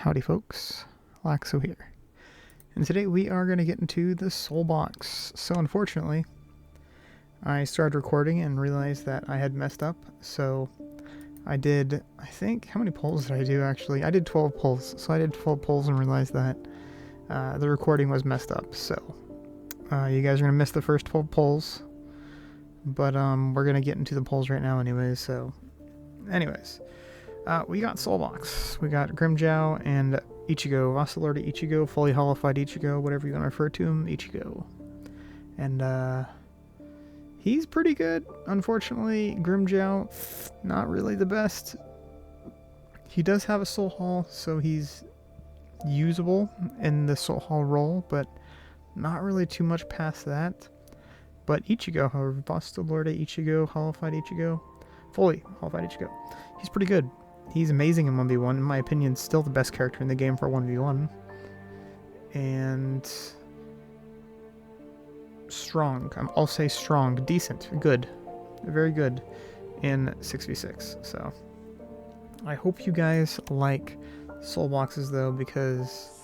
Howdy folks, Laxo here. And today we are going to get into the Soulbox. So unfortunately, I started recording and realized that I had messed up. So I did, I think, how many polls did I do actually? I did 12 polls. So I did 12 polls and realized that the recording was messed up. So you guys are going to miss the first 12 polls. But we're going to get into the polls right now anyways. So anyways. We got Soulbox, we got Grimmjow and Ichigo, Vassal to Ichigo, fully hollified Ichigo, whatever you want to refer to him, Ichigo. And he's pretty good. Unfortunately, Grimmjow, not really the best. He does have a Soul Hall, so he's usable in the Soul Hall role, but not really too much past that. But Ichigo, however, Vassal to Ichigo, hollified Ichigo, fully hollified Ichigo, he's pretty good. He's amazing in 1v1. In my opinion, still the best character in the game for 1v1. And strong. I'll say strong. Decent. Good. Very good in 6v6. So I hope you guys like Soulboxes though, because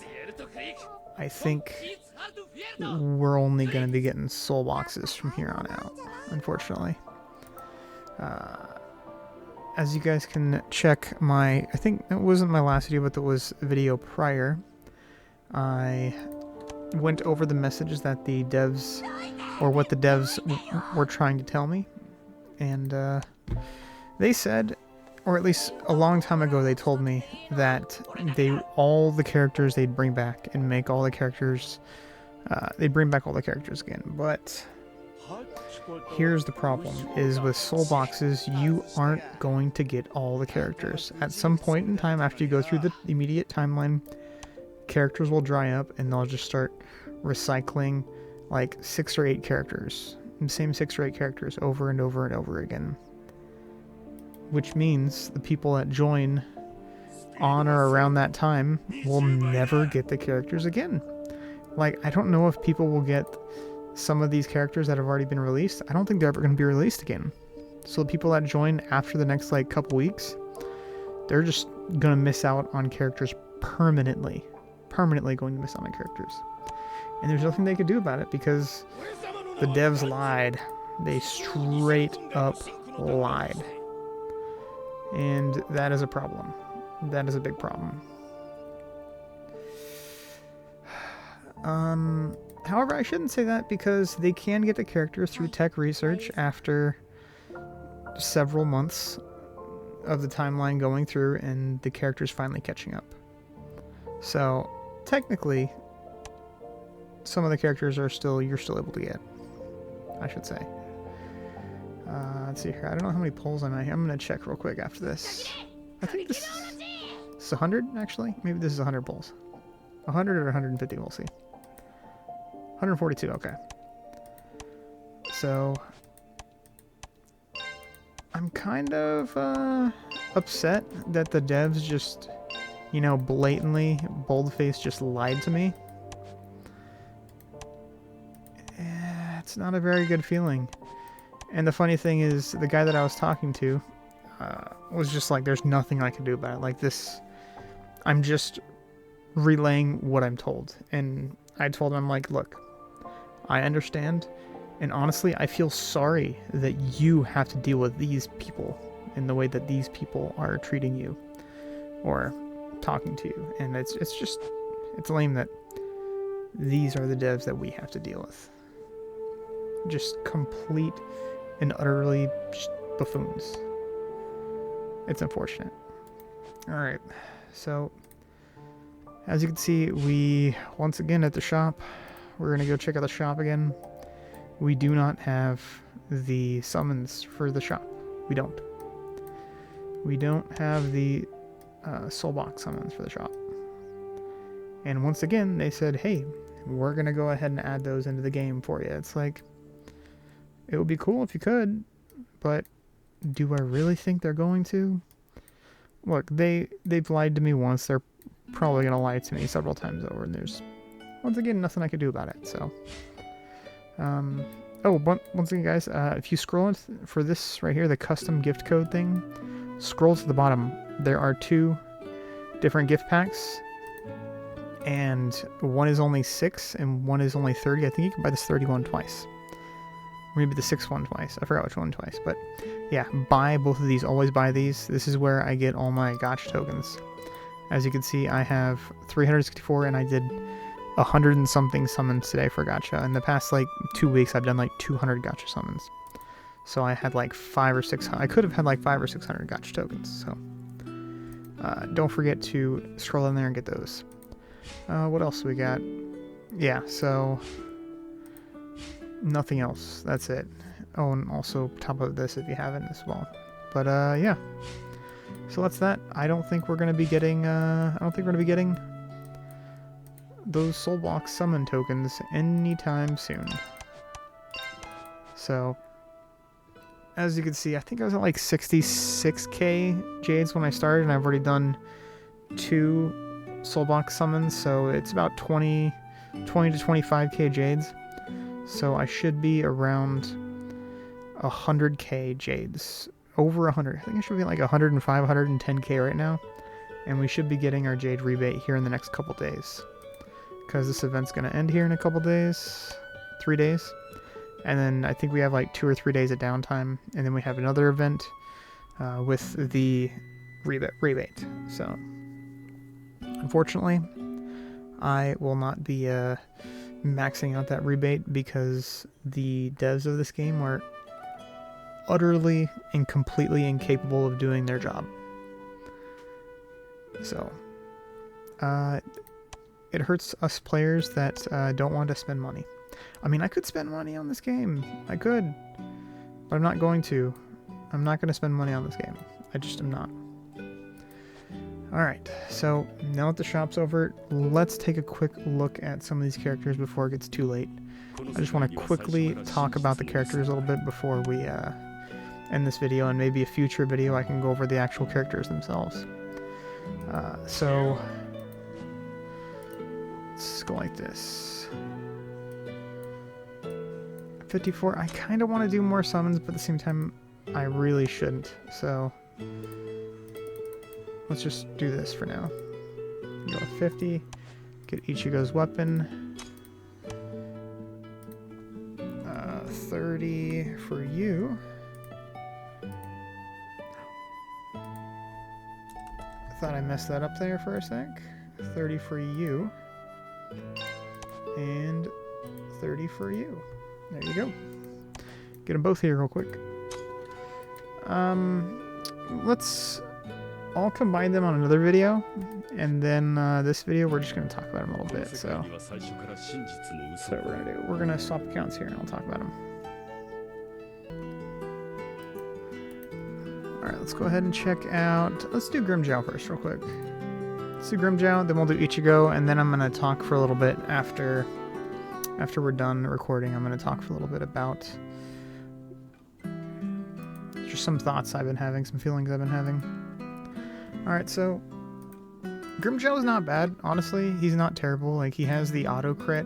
I think we're only going to be getting Soulboxes from here on out, unfortunately. As you guys can check my, I think it wasn't my last video, but it was a video prior, I went over the messages that the devs, or what the devs were trying to tell me, and they said, or at least a long time ago they told me that all the characters they'd bring back and make all the characters, they'd bring back all the characters again, but here's the problem, is with Soulboxes, you aren't going to get all the characters. At some point in time, after you go through the immediate timeline, characters will dry up and they'll just start recycling like 6 or 8 characters. The same 6 or 8 characters over and over and over again. Which means the people that join on or around that time will never get the characters again. Like, I don't know if people will get some of these characters that have already been released. I don't think they're ever going to be released again. So the people that join after the next like couple weeks, they're just going to miss out on characters permanently. Permanently going to miss out on characters. And there's nothing they could do about it because the devs lied. They straight up lied. And that is a problem. That is a big problem. However, I shouldn't say that because they can get the characters through tech research after several months of the timeline going through and the characters finally catching up. So, technically, some of the characters are you're still able to get, I should say. Let's see here. I don't know how many polls I'm at here. I'm going to check real quick after this. I think this is 100, actually. Maybe this is 100 polls. 100 or 150, we'll see. 142, okay. So, I'm kind of upset that the devs just, you know, blatantly, bold-faced just lied to me. It's not a very good feeling. And the funny thing is, the guy that I was talking to was just like, there's nothing I can do about it. Like this, I'm just relaying what I'm told. And I told him, I'm like, look, I understand, and honestly, I feel sorry that you have to deal with these people in the way that these people are treating you or talking to you, and it's lame that these are the devs that we have to deal with. Just complete and utterly buffoons. It's unfortunate. Alright, so as you can see, we once again at the shop. We're going to go check out the shop again. We do not have the summons for the shop. We don't. We don't have the Soulbox summons for the shop. And once again, they said, hey, we're going to go ahead and add those into the game for you. It's like, it would be cool if you could, but do I really think they're going to? Look, they've lied to me once. They're probably going to lie to me several times over, and there's once again nothing I can do about it. So once again guys, if you scroll for this right here, the custom gift code thing, scroll to the bottom. There are 2 different gift packs and one is only 6 and one is only 30. I think you can buy this 31 twice. Maybe the 6 one twice. I forgot which one twice. But yeah, buy both of these. Always buy these. This is where I get all my gacha tokens. As you can see, I have 364 and I did 100 and something summons today for gacha. In the past like 2 weeks, I've done like 200 gacha summons. So I had like 5 or 600. I could have had like 5 or 600 gacha tokens. So don't forget to scroll in there and get those. What else we got? Yeah, so nothing else. That's it. Oh, and also top of this if you haven't as well. But yeah. So that's that. I don't think we're gonna be getting. Those Soulbox summon tokens anytime soon. So, as you can see, I think I was at like 66k jades when I started, and I've already done 2 Soulbox summons, so it's about 20 to 25k jades. So I should be around 100k jades. Over 100. I think I should be like 105, 110k right now. And we should be getting our jade rebate here in the next couple days. Because this event's going to end here in a couple days. 3 days. And then I think we have like 2 or 3 days of downtime. And then we have another event with the rebate. So, unfortunately, I will not be maxing out that rebate because the devs of this game are utterly and completely incapable of doing their job. So, it hurts us players that don't want to spend money. I mean, I could spend money on this game. I could. But I'm not going to. I'm not going to spend money on this game. I just am not. Alright, so now that the shop's over, let's take a quick look at some of these characters before it gets too late. I just want to quickly talk about the characters a little bit before we end this video, and maybe a future video I can go over the actual characters themselves. So let's go like this. 54, I kind of want to do more summons, but at the same time, I really shouldn't. So let's just do this for now. Go with 50, get Ichigo's weapon. 30 for you. I thought I messed that up there for a sec. 30 for you. And 30 for you. There you go. Get them both here real quick. I'll combine them on another video, and then this video we're just going to talk about them a little bit. So what we're going to do, we're going to swap accounts here and I'll talk about them. Alright, let's go ahead and check out, let's do Grimmjow first real quick. Let's do Grimmjow, then we'll do Ichigo, and then I'm going to talk for a little bit after we're done recording. I'm going to talk for a little bit about just some thoughts I've been having, some feelings I've been having. Alright, so Grimmjow is not bad, honestly. He's not terrible. Like, he has the auto crit.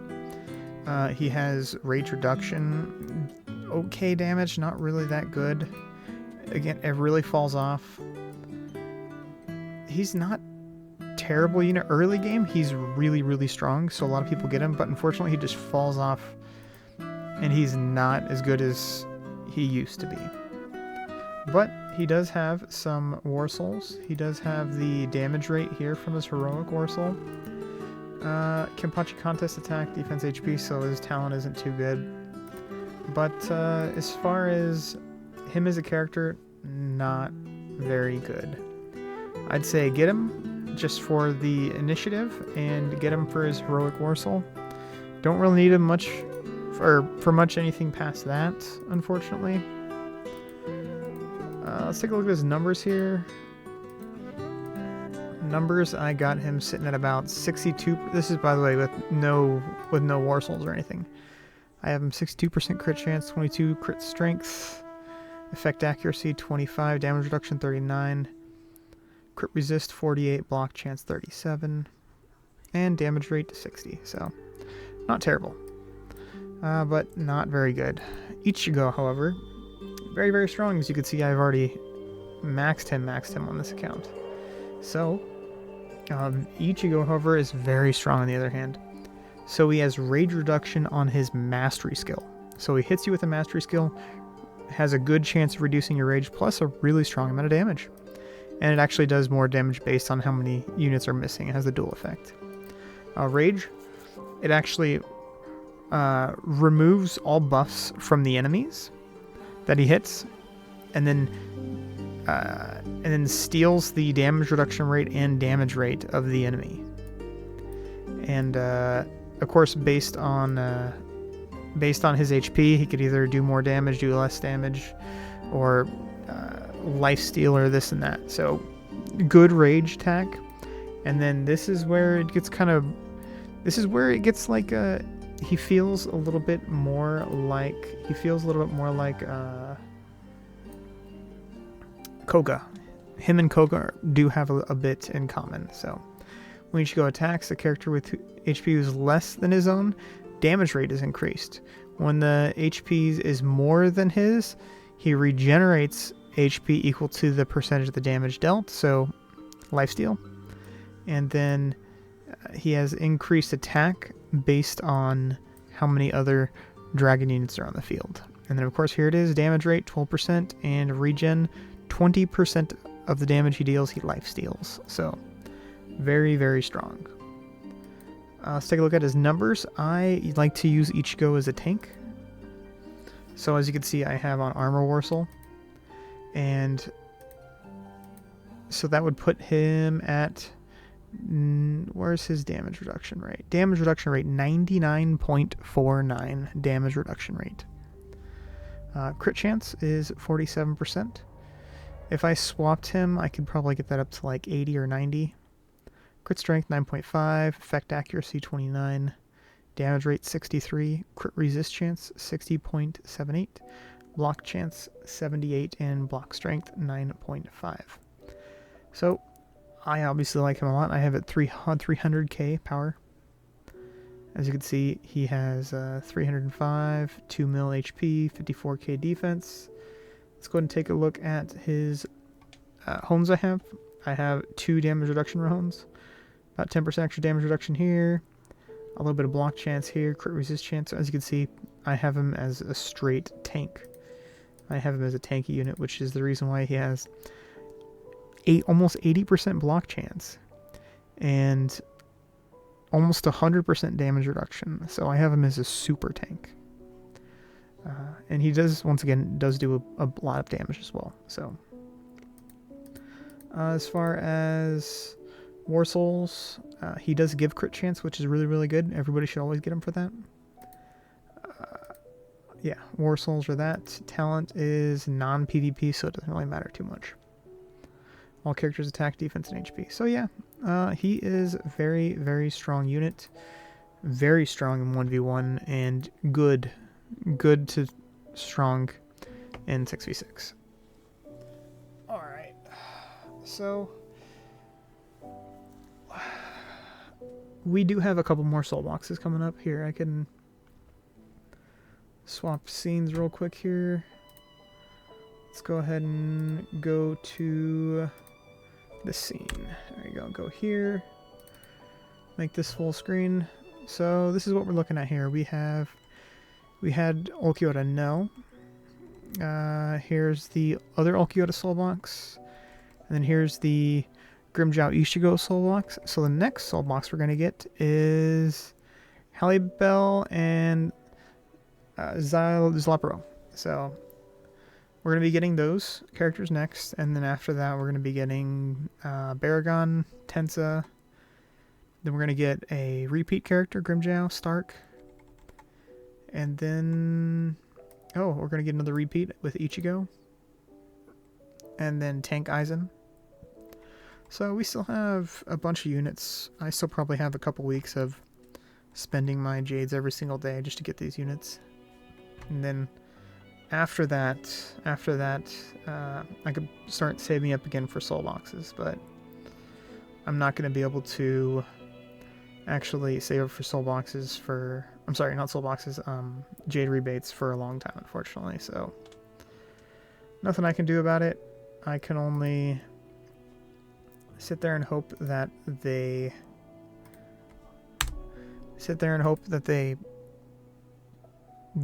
He has rage reduction. Okay damage, not really that good. Again, it really falls off. He's not terrible. You know, early game, he's really, really strong, so a lot of people get him, but unfortunately he just falls off, and he's not as good as he used to be. But he does have some War Souls. He does have the damage rate here from his Heroic War Soul. Kenpachi Contest Attack, Defense HP, so his talent isn't too good. But as far as him as a character, not very good. I'd say get him just for the initiative and get him for his Heroic War Soul. Don't really need him much for much anything past that, unfortunately. Let's take a look at his numbers here. Numbers, I got him sitting at about 62. This is, by the way, with no War Souls or anything. I have him 62% crit chance, 22 crit strength, effect accuracy 25, damage reduction 39, crit resist 48, block chance 37, and damage rate 60. So, not terrible, but not very good. Ichigo, however, very, very strong. As you can see, I've already maxed him on this account. So, Ichigo, however, is very strong on the other hand. So he has rage reduction on his mastery skill. So he hits you with a mastery skill, has a good chance of reducing your rage, plus a really strong amount of damage. And it actually does more damage based on how many units are missing. It has the dual effect. Rage, it actually removes all buffs from the enemies that he hits, and then steals the damage reduction rate and damage rate of the enemy. And of course, based on his HP, he could either do more damage, do less damage, or lifesteal, or this and that. So, good rage attack. And then this is where it gets like he feels a little bit more like Koga. Him and Koga do have a bit in common. So when Ichigo attacks a character with HP who's less than his own, damage rate is increased. When the HP is more than his, he regenerates HP equal to the percentage of the damage dealt, so lifesteal. And then he has increased attack based on how many other dragon units are on the field. And then of course here it is, damage rate 12% and regen 20% of the damage he deals, he lifesteals. So very, very strong. Let's take a look at his numbers. I like to use Ichigo as a tank. So as you can see, I have on Armor Warsaw. And so that would put him at... where's his damage reduction rate? Damage reduction rate, 99.49 damage reduction rate. Crit chance is 47%. If I swapped him, I could probably get that up to like 80 or 90. Crit strength 9.5, effect accuracy 29, damage rate 63, crit resist chance 60.78, block chance 78, and block strength 9.5. So I obviously like him a lot. I have it 300k power. As you can see, he has 305, 2 mil HP, 54k defense. Let's go ahead and take a look at his hones I have. I have 2 damage reduction hones. About 10% extra damage reduction here. A little bit of block chance here. Crit resist chance. So as you can see, I have him as a straight tank. I have him as a tanky unit, which is the reason why he has almost 80% block chance. And almost 100% damage reduction. So I have him as a super tank. And he does, once again, do a lot of damage as well. So as far as War Souls, he does give crit chance, which is really, really good. Everybody should always get him for that. Yeah, War Souls are that. Talent is non-PvP, so it doesn't really matter too much. All characters attack, defense, and HP. So yeah, he is very, very strong unit. Very strong in 1v1, and good to strong in 6v6. Alright, so we do have a couple more Soulboxes coming up here. I can swap scenes real quick here. Let's go ahead and go to the scene. There you go. Go here. Make this full screen. So this is what we're looking at here. We had Ulquiorra No. Here's the other Ulquiorra Soulbox. And then here's the Grimmjow Ichigo Soulbox. So the next Soulbox we're going to get is Halibel and Zlapro. So we're going to be getting those characters next. And then after that, we're going to be getting Baragon, Tensa. Then we're going to get a repeat character, Grimmjow, Stark. And then... oh, we're going to get another repeat with Ichigo. And then Tank Aizen. So we still have a bunch of units. I still probably have a couple weeks of spending my Jades every single day just to get these units. And then after that, I could start saving up again for Soulboxes, but I'm not going to be able to actually save up for Soulboxes for... I'm sorry, not Soulboxes, Jade rebates for a long time, unfortunately, so nothing I can do about it. I can only sit there and hope that they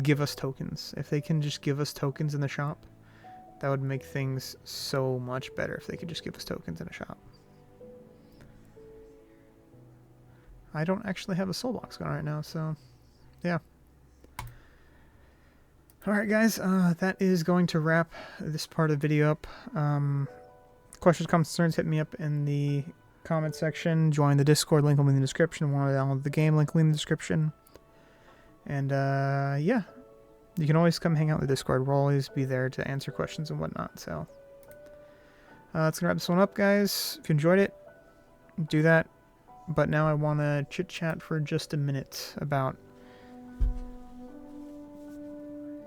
give us tokens. If they can just give us tokens in the shop, that would make things so much better if they could just give us tokens in a shop. I don't actually have a Soulbox going right now, so yeah. Alright guys, that is going to wrap this part of the video up. Questions, comments, concerns, hit me up in the comment section. Join the Discord, link will be in the description. Want to download the game, link will be in the description. And yeah, you can always come hang out in the Discord. We'll always be there to answer questions and whatnot. So that's going to wrap this one up, guys. If you enjoyed it, do that. But now I want to chit-chat for just a minute about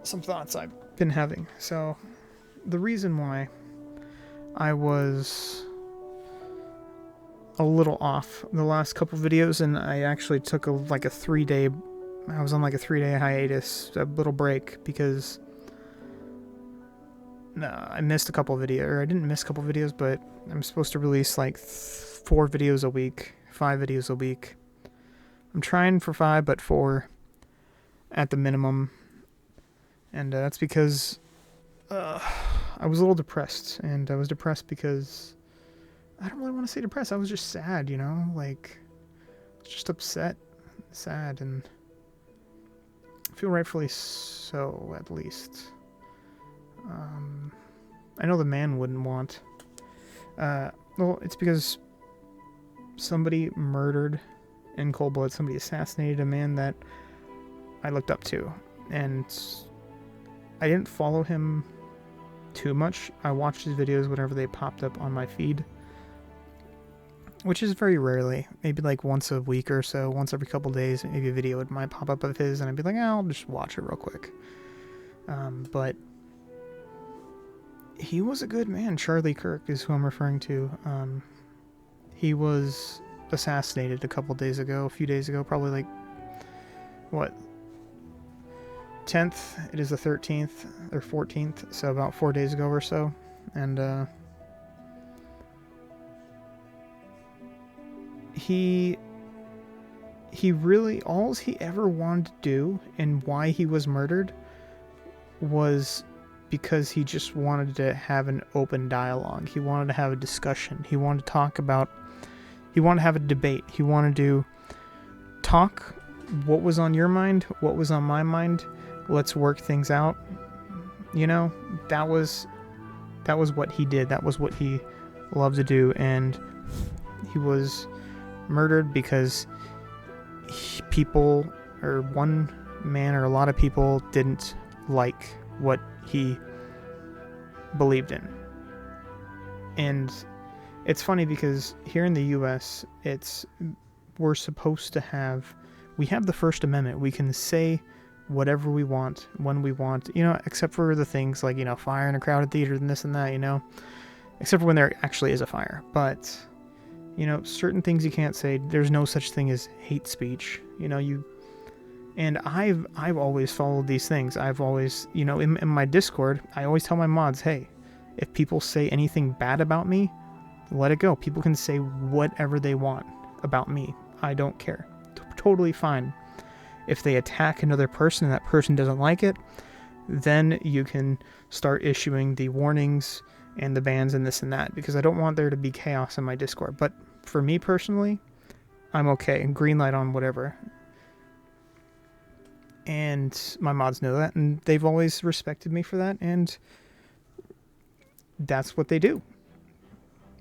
some thoughts I've been having. So the reason why I was a little off the last couple videos, and I actually took like a 3-day, I was on like a 3-day hiatus, a little break, because I missed a couple videos, or I didn't miss a couple videos, but I'm supposed to release like 4 videos a week, 5 videos a week. I'm trying for 5, but 4 at the minimum, and that's because I was a little depressed, and I was depressed because I don't really want to say depressed. I was just sad, you know, like just upset, sad, and I feel rightfully so, at least. I know the man wouldn't want. Well, it's because somebody murdered in cold blood. Somebody assassinated a man that I looked up to, and I didn't follow him too much. I watched his videos whenever they popped up on my feed, which is very rarely, maybe like once a week or so, once every couple days, maybe a video might pop up of his, and I'd be like, I'll just watch it real quick. But he was a good man. Charlie Kirk is who I'm referring to. He was assassinated a few days ago, probably like, what, 10th, it is the 13th or 14th, so about 4 days ago or so. And he really, all he ever wanted to do, and why he was murdered, was because he just wanted to have an open dialogue. He wanted to have a discussion. He wanted to talk about, he wanted to have a debate. He wanted to talk what was on your mind, what was on my mind. Let's work things out. You know, that was what he did. That was what he loved to do. And he was murdered because people, or one man or a lot of people, didn't like what he believed in. And it's funny because here in the US, we're supposed to have, we have the First Amendment. We can say whatever we want, when we want, you know, except for the things like, you know, fire in a crowded theater and this and that, you know, except for when there actually is a fire. But, you know, certain things you can't say. There's no such thing as hate speech, you know, and I've always followed these things. I've always, you know, in my Discord, I always tell my mods, hey, if people say anything bad about me, let it go. People can say whatever they want about me. I don't care. Totally fine. If they attack another person and that person doesn't like it, then you can start issuing the warnings and the bans and this and that, because I don't want there to be chaos in my Discord. But for me personally, I'm okay. Green light on whatever. And my mods know that, and they've always respected me for that, and that's what they do.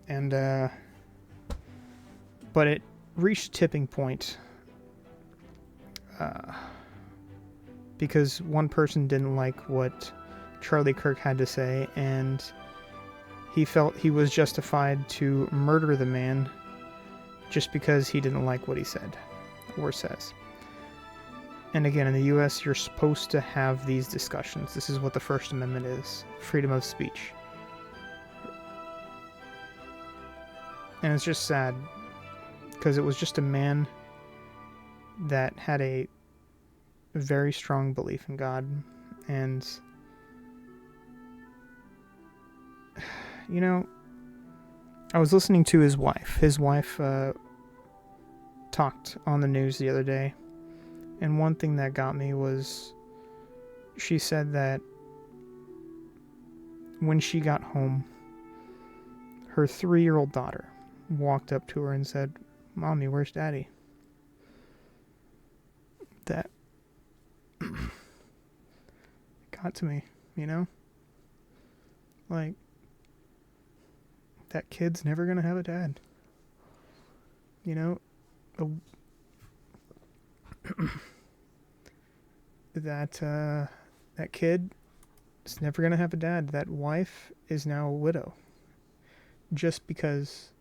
And, but it reached a tipping point, because one person didn't like what Charlie Kirk had to say, and he felt he was justified to murder the man just because he didn't like what he said or says. And again, in the US, you're supposed to have these discussions. This is what the First Amendment is. Freedom of speech. And it's just sad, because it was just a man that had a very strong belief in God. And, you know, I was listening to his wife. His wife talked on the news the other day, and one thing that got me was she said that when she got home, her 3-year-old daughter walked up to her and said, "Mommy, where's Daddy?" That got to me, you know? Like, that kid's never gonna have a dad. You know? That kid is never gonna have a dad. That wife is now a widow. Just because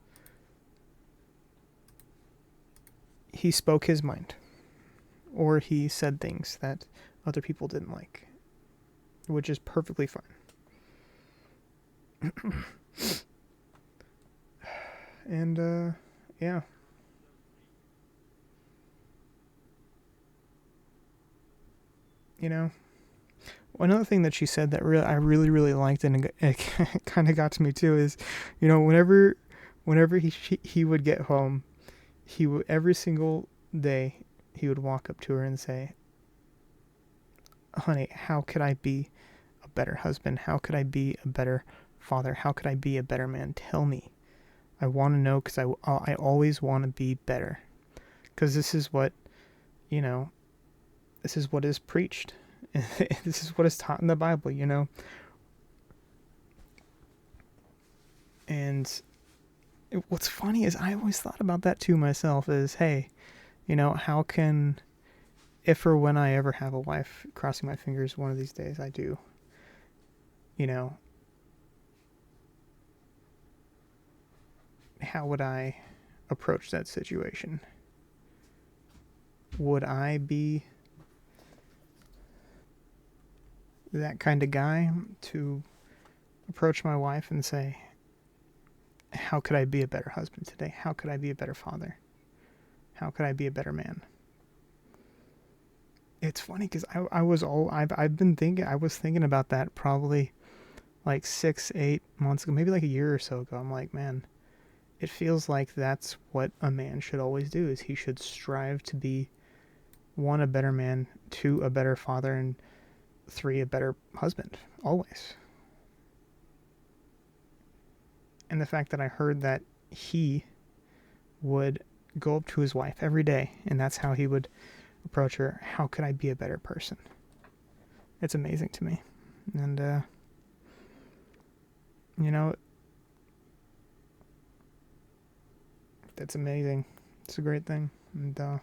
he spoke his mind. Or he said things that other people didn't like. Which is perfectly fine. And, yeah. You know, another thing that she said that I really liked, and it kind of got to me too, is, you know, whenever he would get home, he would, every single day, he would walk up to her and say, "Honey, how could I be a better husband? How could I be a better father? How could I be a better man? Tell me. I want to know, because I always want to be better. Because this is what, you know, this is what is preached. This is what is taught in the Bible, you know." And what's funny is I always thought about that too myself, is, hey, you know, how can, if or when I ever have a wife, crossing my fingers one of these days I do, you know, how would I approach that situation? Would I be that kind of guy to approach my wife and say, how could I be a better husband today? How could I be a better father? How could I be a better man? It's funny because I was thinking about that probably like 6-8 months ago, maybe like a year or so ago. I'm like, man, it feels like that's what a man should always do, is he should strive to be, 1, a better man, 2, a better father, and 3, a better husband, always. And the fact that I heard that he would go up to his wife every day, and that's how he would approach her, how could I be a better person? It's amazing to me. And, you know, that's amazing. It's a great thing. And,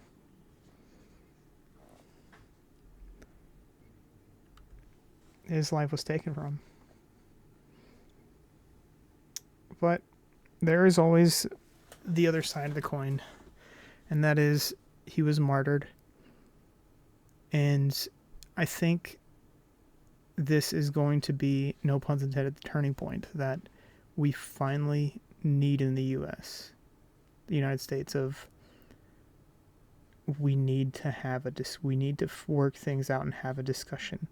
his life was taken from him. But there is always the other side of the coin, and that is he was martyred. And I think this is going to be, no pun intended, the turning point that we finally need in the U.S., the United States, of we need to work things out and have a discussion.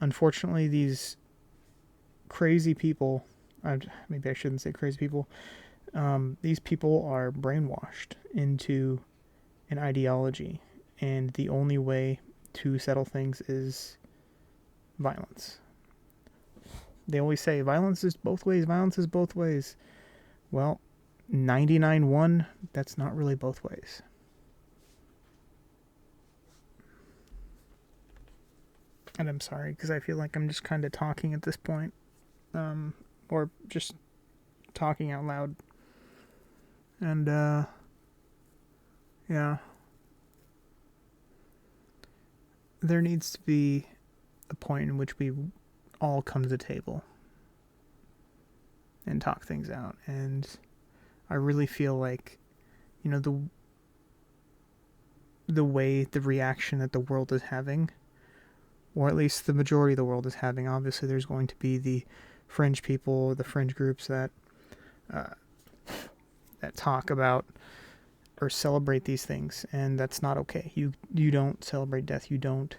Unfortunately, these crazy people, maybe I shouldn't say crazy people, these people are brainwashed into an ideology, and the only way to settle things is violence. They always say violence is both ways, violence is both ways. Well, 99-1, that's not really both ways. And I'm sorry, because I feel like I'm just kind of talking at this point, or just talking out loud. And, yeah. There needs to be a point in which we all come to the table and talk things out. And I really feel like, you know, the reaction that the world is having, or at least the majority of the world is having, obviously there's going to be the fringe people, the fringe groups that talk about or celebrate these things, and that's not okay. You don't celebrate death. You don't,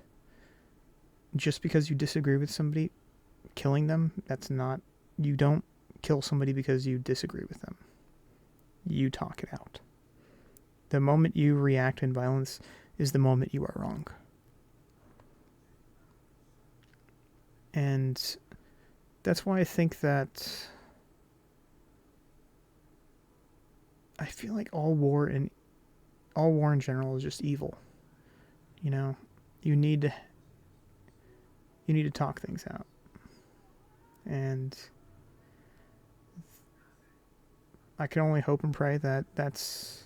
just because you disagree with somebody, killing them, that's not, you don't kill somebody because you disagree with them. You talk it out. The moment you react in violence is the moment you are wrong. And that's why I think that I feel like all war in general is just evil. You know, you need to talk things out. And I can only hope and pray that that's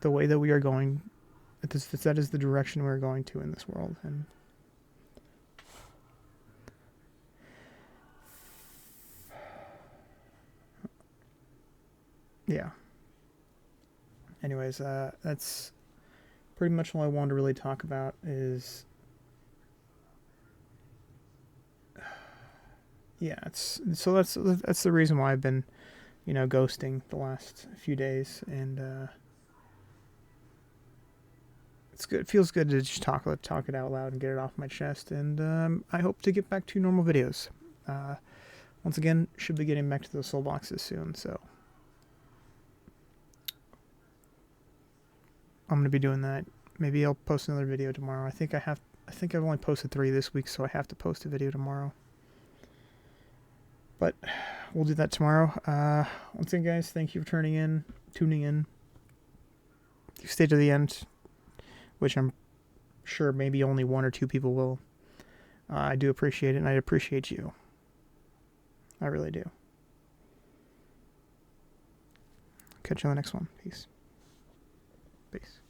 the way that we are going. That is the direction we're going to in this world. And yeah. Anyways, that's pretty much all I wanted to really talk about is... Yeah, that's the reason why I've been, you know, ghosting the last few days, and it's good. It feels good to just talk it out loud and get it off my chest, and I hope to get back to normal videos. Once again, should be getting back to the Soulboxes soon, so I'm gonna be doing that. Maybe I'll post another video tomorrow. I think I've only posted 3 this week, so I have to post a video tomorrow. But we'll do that tomorrow. Once again, guys, thank you for tuning in. You stayed to the end, which I'm sure maybe only 1 or 2 people will. I do appreciate it, and I appreciate you. I really do. Catch you on the next one. Peace. Peace.